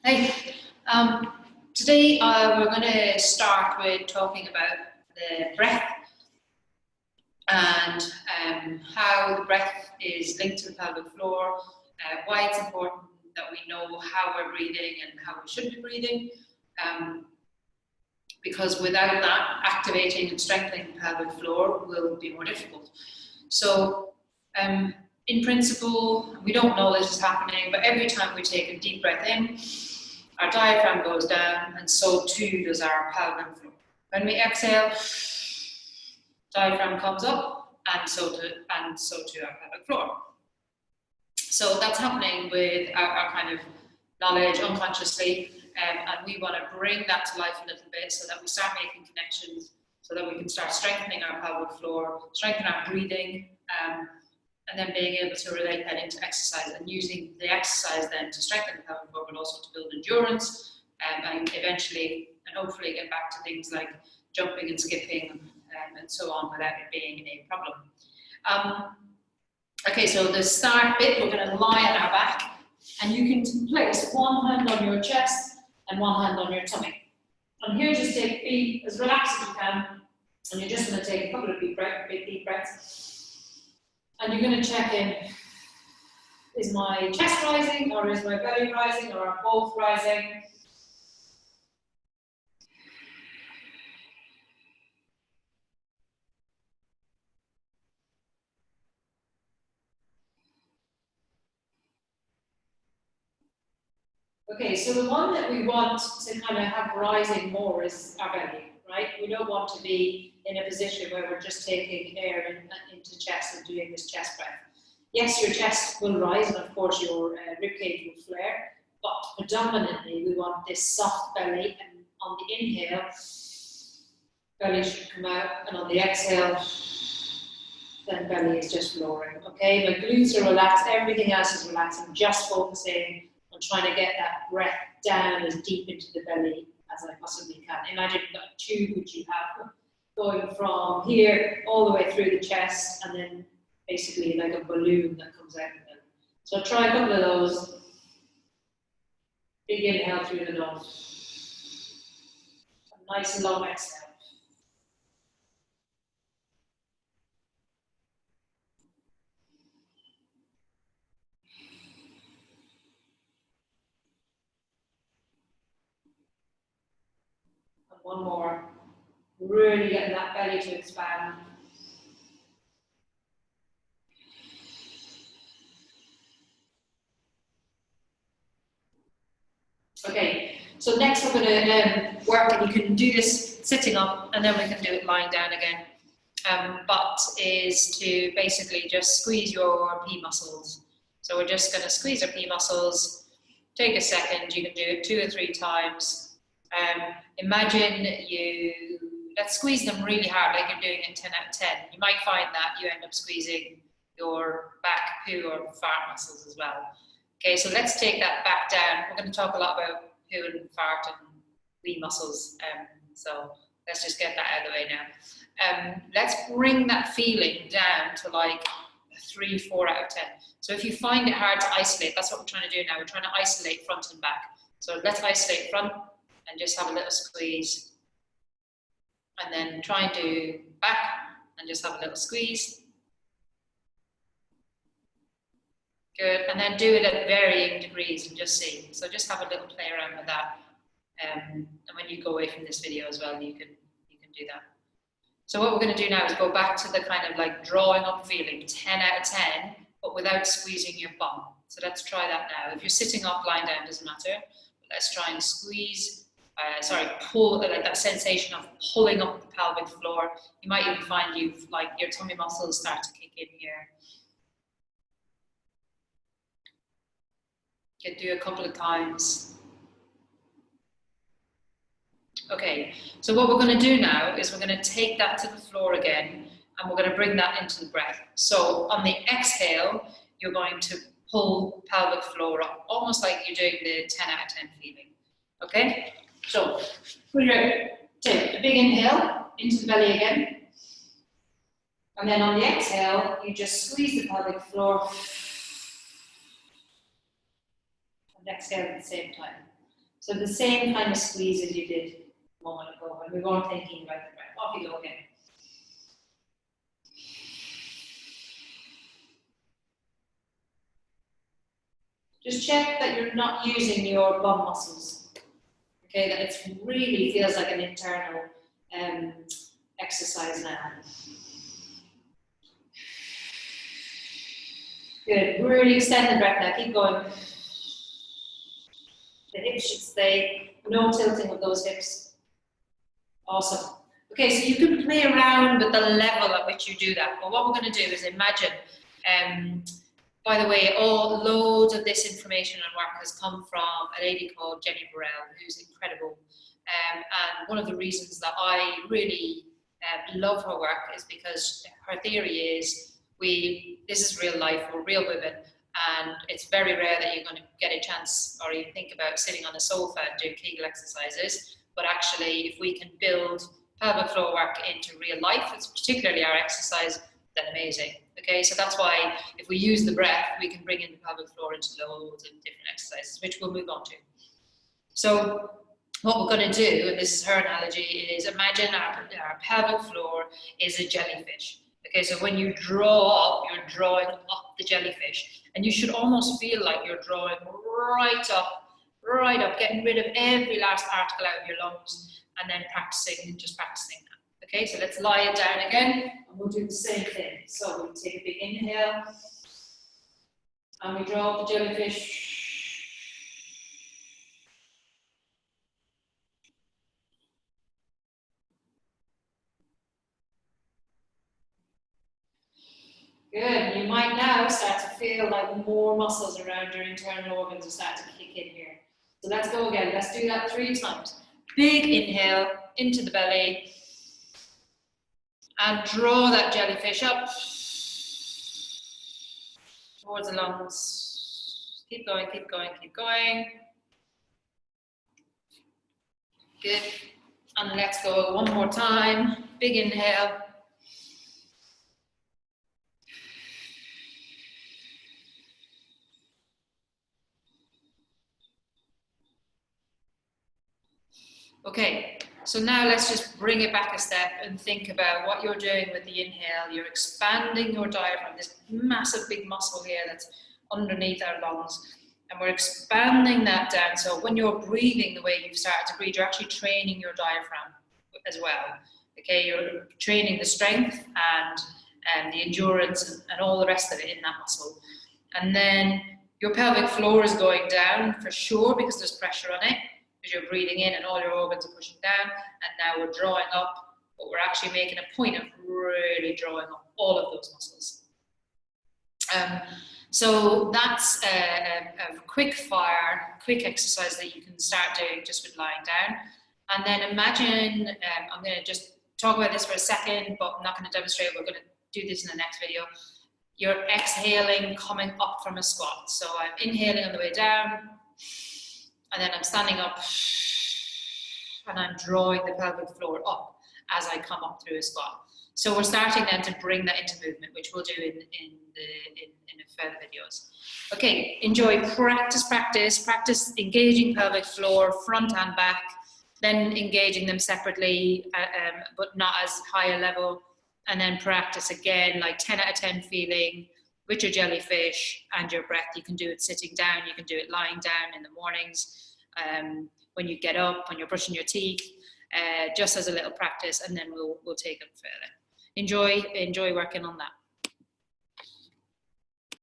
Hey, today we're going to start with talking about the breath and how the breath is linked to the pelvic floor, why it's important that we know how we're breathing and how we should be breathing, because without that, activating and strengthening the pelvic floor will be more difficult. So, in principle, we don't know this is happening, but every time we take a deep breath in, our diaphragm goes down, and so too does our pelvic floor. When we exhale, diaphragm comes up, and so too our pelvic floor. So that's happening with our kind of knowledge unconsciously, and we want to bring that to life a little bit so that we start making connections, so that we can start strengthening our pelvic floor, strengthen our breathing, and then being able to relate that into exercise and using the exercise then to strengthen the pelvic floor, but also to build endurance and eventually and hopefully get back to things like jumping and skipping and so on without it being a problem. Okay, so the start bit, we're going to lie on our back, and you can place one hand on your chest and one hand on your tummy. And here, just be as relaxed as you can, and you're just going to take a couple of big deep breaths. And you're going to check in, is my chest rising, or is my belly rising, or are both rising? Okay, so the one that we want to kind of have rising more is our belly, right? We don't want to be in a position where we're just taking air into chest and doing this chest breath. Yes, your chest will rise, and of course your ribcage will flare, but predominantly we want this soft belly, and on the inhale, belly should come out, and on the exhale, then belly is just lowering, okay? My glutes are relaxed, everything else is relaxed. I'm just focusing on trying to get that breath down as deep into the belly as I possibly can. Imagine that tube which you have going from here all the way through the chest, and then basically like a balloon that comes out of them. So try a couple of those. Big inhale through the nose. A nice long exhale. And one more. Really getting that belly to expand. Okay, so next we're going to work, and you can do this sitting up, and then we can do it lying down again. But is to basically just squeeze your P muscles. So we're just going to squeeze our P muscles. Take a second, you can do it 2 or 3 times. Imagine let's squeeze them really hard, like you're doing it 10 out of 10. You might find that you end up squeezing your back, poo, or fart muscles as well. Okay, so let's take that back down. We're going to talk a lot about poo and fart and wee muscles, so let's just get that out of the way now. Let's bring that feeling down to like 3, 4 out of 10. So if you find it hard to isolate, that's what we're trying to do now. We're trying to isolate front and back. So let's isolate front and just have a little squeeze. And then try and do back and just have a little squeeze. Good, and then do it at varying degrees and just see. So just have a little play around with that. And when you go away from this video as well, you can do that. So what we're going to do now is go back to the kind of like drawing up feeling, 10 out of 10, but without squeezing your bum. So let's try that now. If you're sitting up, lying down, doesn't matter. But let's try and squeeze, pull, like that sensation of pulling up the pelvic floor. You might even find your tummy muscles start to kick in here. You can do a couple of times. Okay, so what we're going to do now is we're going to take that to the floor again, and we're going to bring that into the breath. So on the exhale, you're going to pull pelvic floor up, almost like you're doing the 10 out of 10 feeling. Okay, so take a big inhale into the belly again, and then on the exhale, you just squeeze the pelvic floor and exhale at the same time. So the same kind of squeeze as you did a moment ago when we weren't thinking about the breath. Off you go again. Just check that you're not using your bum muscles. Okay, that it really feels like an internal exercise now. Good, really extend the breath now, keep going. The hips should stay, no tilting of those hips. Awesome. Okay, so you can play around with the level at which you do that, but what we're going to do is imagine, by the way, loads of this information and work has come from a lady called Jenny Burrell, who's incredible. And one of the reasons that I really love her work is because her theory is this is real life, we're real women, and it's very rare that you're going to get a chance or even think about sitting on a sofa and doing Kegel exercises. But actually, if we can build pelvic floor work into real life, it's particularly our exercise, then amazing. Okay, so that's why if we use the breath, we can bring in the pelvic floor into loads of different exercises, which we'll move on to. So what we're going to do, and this is her analogy, is imagine our pelvic floor is a jellyfish. Okay, so when you draw up, you're drawing up the jellyfish, and you should almost feel like you're drawing right up, getting rid of every last particle out of your lungs, and then just practicing that. Okay, so let's lie it down again, and we'll do the same thing. So we take a big inhale, and we draw up the jellyfish. Good, you might now start to feel like more muscles around your internal organs are starting to kick in here. So let's go again, let's do that 3 times. Big inhale into the belly, and draw that jellyfish up towards the lungs. Keep going, keep going, keep going. Good, and let's go one more time. Big inhale. Okay, so now let's just bring it back a step and think about what you're doing with the inhale. You're expanding your diaphragm, this massive big muscle here that's underneath our lungs, and we're expanding that down. So when you're breathing the way you've started to breathe, you're actually training your diaphragm as well. Okay, you're training the strength and the endurance and all the rest of it in that muscle. And then your pelvic floor is going down for sure because there's pressure on it, because you're breathing in and all your organs are pushing down, and now we're drawing up, but we're actually making a point of really drawing up all of those muscles. So that's a quick exercise that you can start doing just with lying down. And then imagine, I'm going to just talk about this for a second, but I'm not going to demonstrate, we're going to do this in the next video. You're exhaling, coming up from a squat. So I'm inhaling on the way down, and then I'm standing up, and I'm drawing the pelvic floor up as I come up through a squat. So we're starting then to bring that into movement, which we'll do in further videos. Okay, enjoy, practice engaging pelvic floor, front and back, then engaging them separately, but not as high a level, and then practice again, like 10 out of 10 feeling with your jellyfish and your breath. You can do it sitting down, you can do it lying down in the mornings, when you get up, when you're brushing your teeth, just as a little practice, and then we'll take it further. Enjoy working on that.